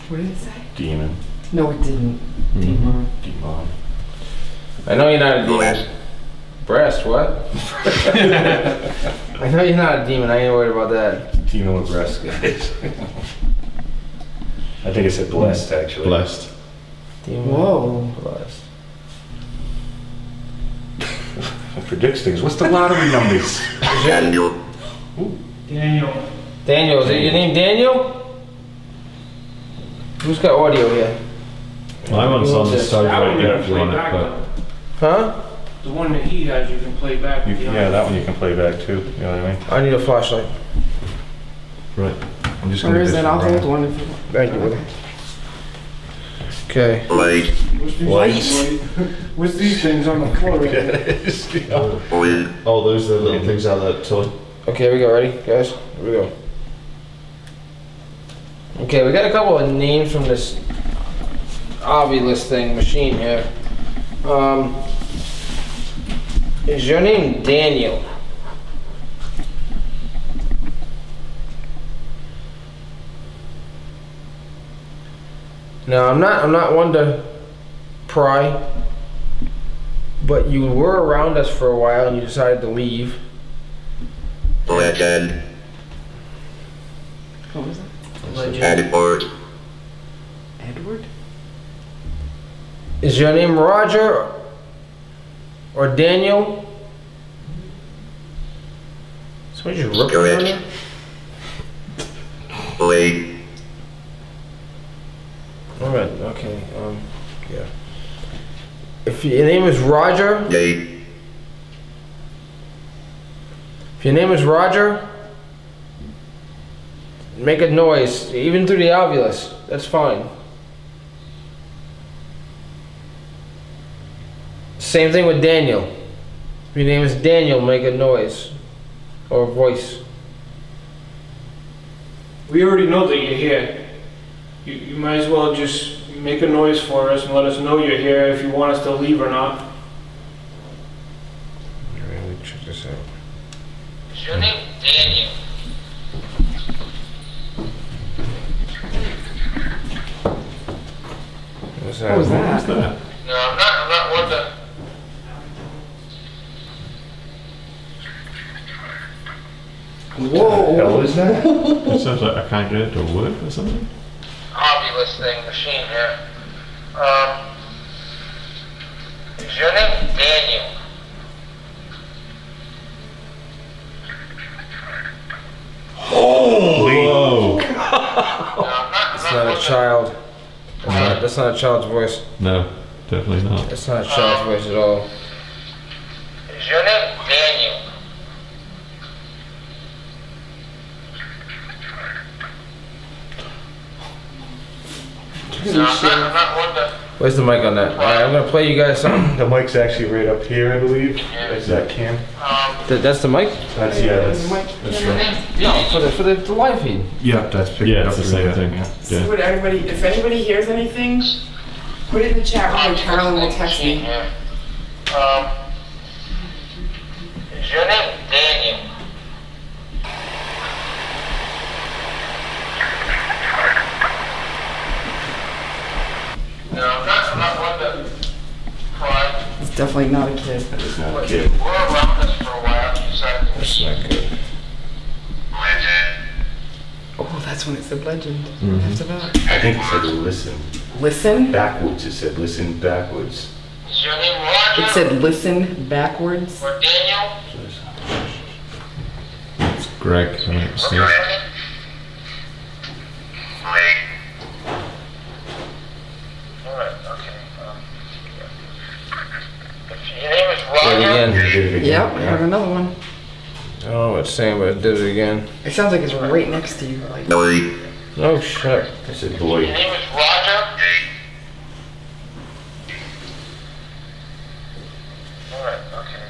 What did it say? Demon. No, it didn't. Demon. I know you're not a demon. Breast. Breast, what? I know you're not a demon, I ain't worried about that. Demon with breast, guys. I think it said blessed, actually. Blessed. Demon. Whoa. Blessed. It predicts things. What's the lottery numbers? Daniel. Daniel. Daniel, is it your name Daniel? Who's got audio here? My one's on the side That right one you there can if you play want it, back but though. Huh? The one that he has, you can play back. You, with the yeah, other. that one you can play back too. You know what I mean? I need a flashlight. Right. I'm just Where gonna is get it? this I'll from hold Brian. one if you want. Thank you, Willie. Okay. Light. What's these things on the floor? Oh, those are the little things out of that toy. Okay, we go. Ready, guys? Here we go. Okay, we got a couple of names from this Ovilus thing machine here. Is your name Daniel? Now I'm not one to pry, but you were around us for a while and you decided to leave. Legend. What was that? Edward. Edward? Is your name Roger or Daniel? Somebody just ripped on you? Blade. Alright, okay, yeah. If your name is Roger, Date. if your name is Roger, make a noise, even through the Ovilus, that's fine. Same thing with Daniel. If your name is Daniel, make a noise or a voice. We already know that you're here. You might as well just make a noise for us and let us know you're here if you want us to leave or not. Let me check this out. Is your name Daniel? What's that? What was that? What's that? No, I'm not one to. Whoa! Hell is that? It sounds like I can't get it to work or something. Obvious thing machine here. Is your name Daniel? Holy! Whoa! No, I'm That's not a child. That's not a child's voice. No, definitely not. That's not a child's voice at all. Is your name Daniel? No, I'm not one to. Where's the mic on that? Alright, I'm gonna play you guys something. The mic's actually right up here, I believe. Is that cam? That's the mic? That's, yeah, that's right. No, for the live feed. Yeah, that's picking Yeah, up it's the through same there. thing. See Yeah. what everybody, if anybody hears anything, put it in the chat room and Carolyn will text me. Is your name Daniel? No, I'm not one to cry. It's definitely not a kid. It's not a But kid. you were around us for a while. You decided to That's not good. Legend. Oh, that's when it said legend. Mhm. After that. I think it said listen. Listen? Backwards, it said listen backwards. Is your name Roger? It said listen backwards. Or Daniel? It's Greg coming upstairs. Wait. Alright, okay. If your name is Play it Roger, again. You did it again. Yep, I heard another one. I don't know what it's saying, but it did it again. It sounds like it's right next to you. Like, Billy. Oh, shut up. I said Your boy. name is Roger? Alright, okay.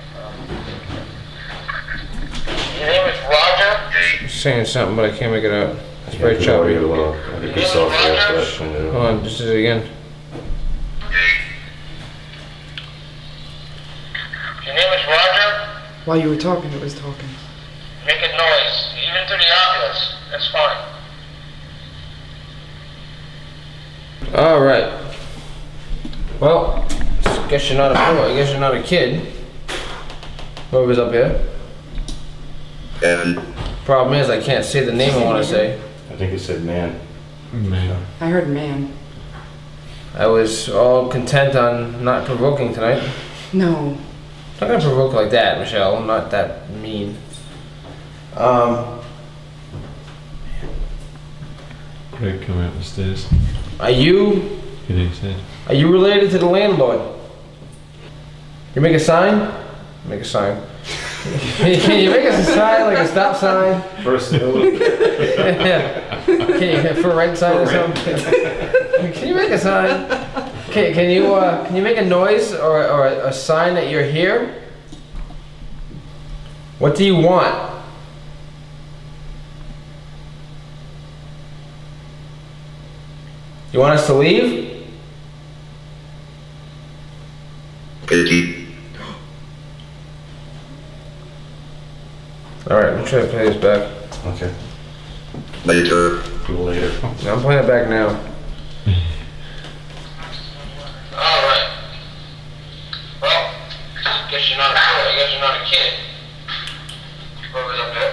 Your name is Roger? It's saying something, but I can't make it out. It's very I choppy. think it's software for that kind Hold of. on, just do it again. Your name is Roger? while you were talking, it was talking. Make a noise, even through the obvious. That's fine. Alright. Well, I guess you're not a kid. Whoever's up here. And Problem is, I can't say the name I want to say. I think it said man. Man. I heard man. I was all content on not provoking tonight. No. I'm not gonna provoke like that, Michelle. I'm not that mean. Greg coming up the stairs. Are you He said. related to the landlord? You make a sign? Make a sign. Can you make us a sign, like a stop sign? First, Yeah. Can you for a right sign or something? Can you make a sign? Can you make a noise or a sign that you're here? What do you want? You want us to leave? Alright, I'm trying to play this back. Okay. Later. Later. I'm playing it back now. Alright. Well, guess you're not a boy, I guess you're not a kid. Whoever's up there.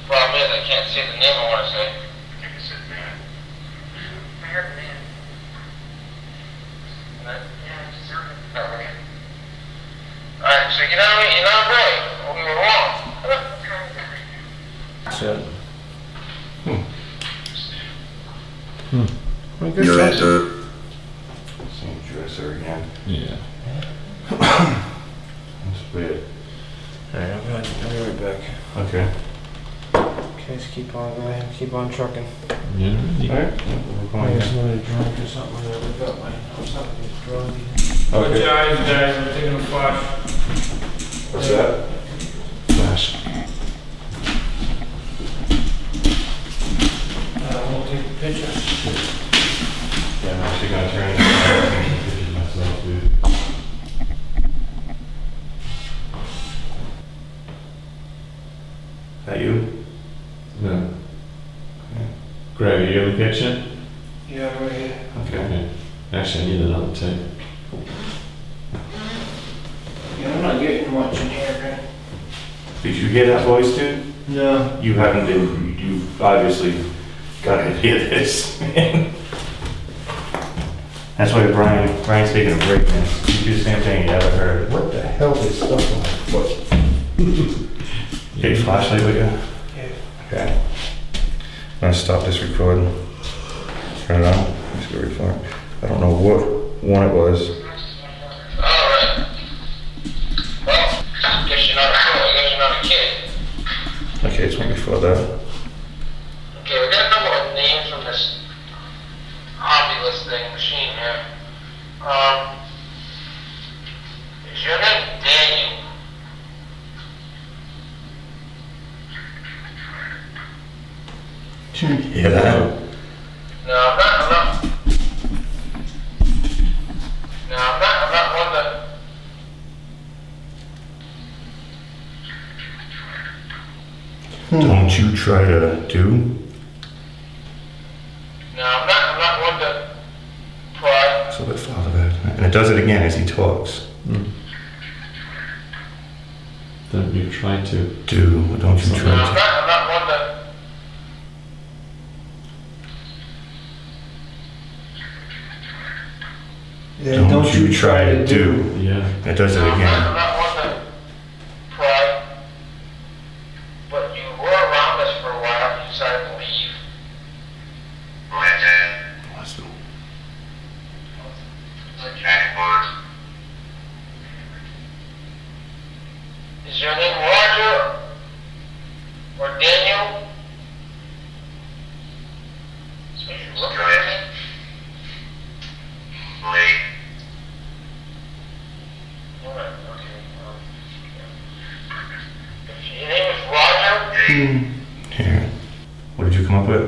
Problem is, I can't say the name I want to say. I heard the name. Alright, so you're not right. We were wrong. Shit. Your answer. Same dresser again. Yeah. That's weird. Alright, I'll be right back. Okay. Okay, just keep on going. Keep on trucking. Yeah. Alright. I just wanted to drink or something. I got my something drunk. Okay. Guys, I'm taking a flash. What's that? Flash. We'll take the picture. Yeah, I'm actually gonna turn it myself, dude. Is that you? No. Greg, are you in the picture? Yeah, right here. Okay. Actually, I need another tape. Yeah, I'm not getting much in here, man. Did you hear that voice, dude? No. You haven't been, you've obviously gotta hear this, man. That's why Brian's taking a break, man. You do the same thing you ever heard. What the hell is stuff on my foot? Get your flashlight with you? Yeah. Okay. I'm gonna stop this recording. Turn it on. Let's go refine. I don't know what one it was. Alright. Well, guess you're not a boy, I guess you're not a kid. Okay, it's one before that. Okay, we got a couple of names from this Omnibus thing machine here. Is your name Daniel? Yeah, that. No, I'm not. No, I'm not one that. Don't you try to do? No, I'm not one to pry. So the father of that. And it does it again as he talks. Don't you try to. Do, don't you No, try I'm to. not one to. Yeah, Don't you try to do. Yeah. It does it I'm again. not one to pry. But you were around us for a while. You decided to leave. Awesome. Is your name Roger or Daniel? So you look at me? Alright, okay. If your name is Roger, Here. What did you come up with?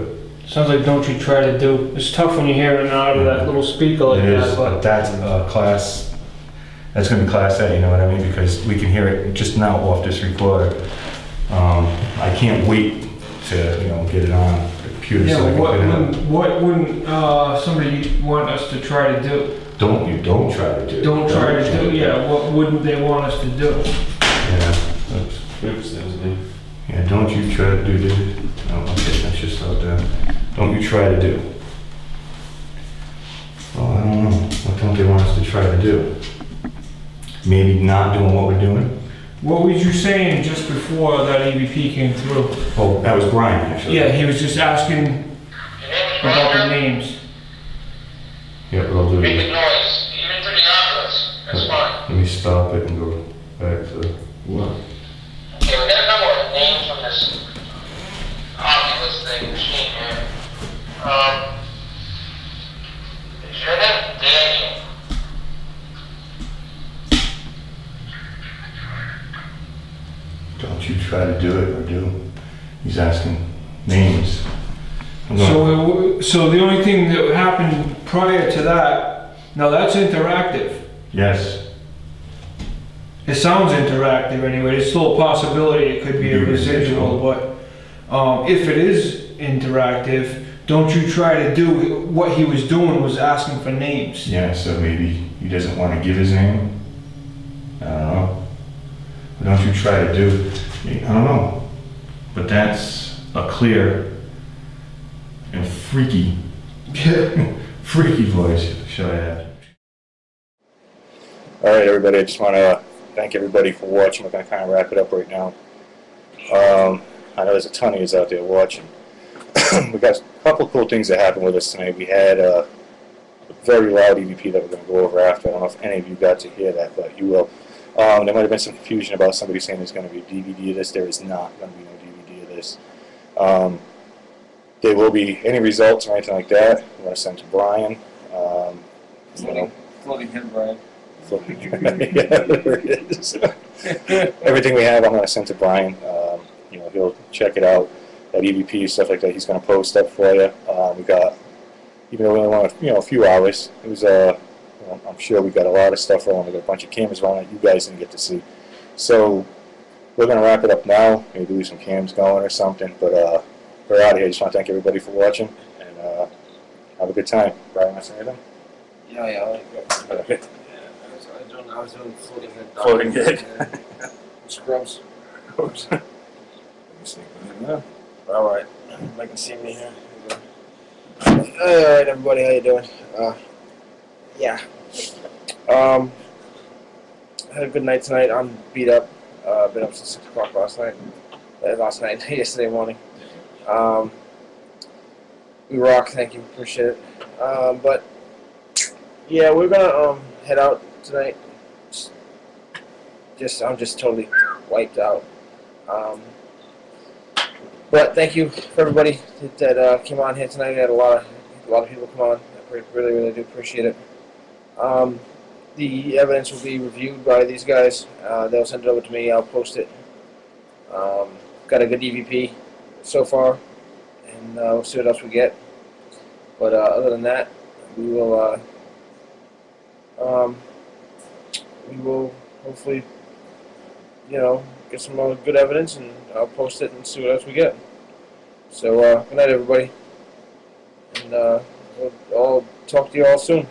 Sounds like don't you try to do. It's tough when you hear it out of that little speaker like It is, that, but but that's class, that's gonna be class A, you know what I mean? Because we can hear it just now off this recorder. I can't wait to, get it on the computer so I yeah, can put it up. what wouldn't somebody want us to try to do? Don't try to do. Don't try to do, yeah, what wouldn't they want us to do? Yeah, oops. Oops, that was me. Yeah, don't you try to do this. Oh, okay, that's just out there. Don't you try to do. Well, I don't know. What don't they want us to try to do? Maybe not doing what we're doing? What was you saying just before that EVP came through? Oh, that was Brian, actually. Yeah, he was just asking your name is about the Roger. names. Yeah, but I'll do Make a it. noise, even through the Oculus. That's fine. Let me stop it and go back to What? Okay, we got a couple of names from this Oculus thing machine here. He's asking names. So the only thing that happened prior to that, now that's interactive. Yes. It sounds interactive anyway. It's still a possibility it could be a residual, but if it is interactive, don't you try to do what he was doing was asking for names. Yeah, so maybe he doesn't want to give his name. I don't know. But don't you try to do, I don't know. But that's a clear and freaky, freaky voice, should I add. All right, everybody, I just want to thank everybody for watching. We're going to kind of wrap it up right now. I know there's a ton of you out there watching. We got a couple cool things that happened with us tonight. We had a very loud EVP that we're going to go over after. I don't know if any of you got to hear that, but you will. There might have been some confusion about somebody saying there's going to be a DVD of this. There is not going to be no DVD of this. There will be any results or anything like that. I'm going to send to Brian. Floating him, Brian. Yeah, there it is. Everything we have, I'm going to send to Brian. He'll check it out. That EVP, stuff like that, he's going to post up for you. We got, even though we only went a few hours, it was I'm sure we got a lot of stuff rolling. We got a bunch of cameras rolling that you guys didn't get to see. So we're going to wrap it up now. Maybe leave some cams going or something. But we're out of here. Just want to thank everybody for watching and have a good time. Brian, want to say anything? Yeah, I like that. Okay. I was doing floating head. Floating head. Scrubs. Oops. All right, I can see me here. All right, everybody, how you doing? Yeah. Had a good night tonight. I'm beat up. Been up since 6 o'clock last night. Yesterday morning. We rock. Thank you. Appreciate it. But yeah, we're gonna head out tonight. I'm just totally wiped out. But thank you for everybody that came on here tonight. We had a lot of people come on. I really do appreciate it. The evidence will be reviewed by these guys. They'll send it over to me. I'll post it. Got a good EVP so far, and we'll see what else we get. But other than that, we will hopefully, get some good evidence, and I'll post it and see what else we get. So good night, everybody, and I'll talk to you all soon.